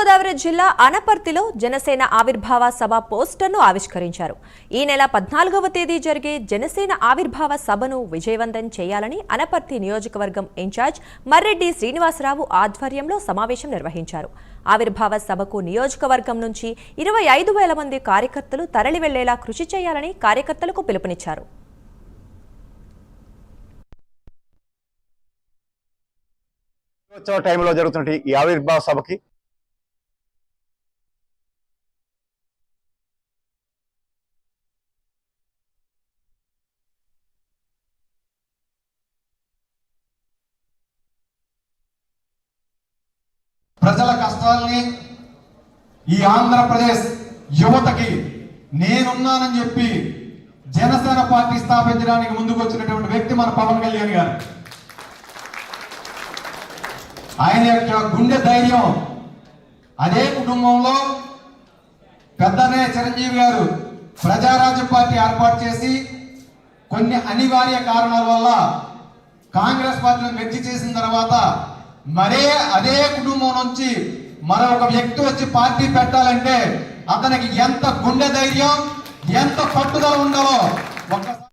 తూర్పుగోదావరి జిల్లా అనపర్తిలో జనసేన ఆవిర్భావ సభ పోస్టర్ను ఆవిష్కరించారు. ఈ నెల 14వ తేదీ జరిగే జనసేన ఆవిర్భావ సభను విజయవంతం చేయాలని అనపర్తి నియోజకవర్గం ఇన్ఛార్జ్ మర్రెడ్డి శ్రీనివాసరావు ఆధ్వర్యంలో సమావేశం నిర్వహించారు. ఆవిర్భావ సభకు నియోజకవర్గం నుంచి 25,000 మంది కార్యకర్తలు తరలి వెళ్లేలా కృషి చేయాలని కార్యకర్తలకు పిలుపునిచ్చారు. టైంలో జరుగుతున్న ఈ ఆవిర్భావ సభకి ప్రజల కష్టాల్ని ఈ ఆంధ్రప్రదేశ్ యువతకి నేనున్నానని చెప్పి జనసేన పార్టీ స్థాపించడానికి ముందుకు వచ్చినటువంటి వ్యక్తి మన పవన్ కళ్యాణ్ గారు. ఆయన యొక్క గుండె ధైర్యం, అదే కుటుంబంలో పెద్దనే చిరంజీవి గారు ప్రజారాజ్యం పార్టీ ఏర్పాటు చేసి కొన్ని అనివార్య కారణాల వల్ల కాంగ్రెస్ పార్టీని మెచ్చి చేసిన తర్వాత అదే కుటుంబం నుంచి మరొక వ్యక్తి వచ్చి పార్టీ పెట్టాలంటే అతనికి ఎంత గుండె ధైర్యం, ఎంత పట్టుదల ఉండాలో ఒక్కసారి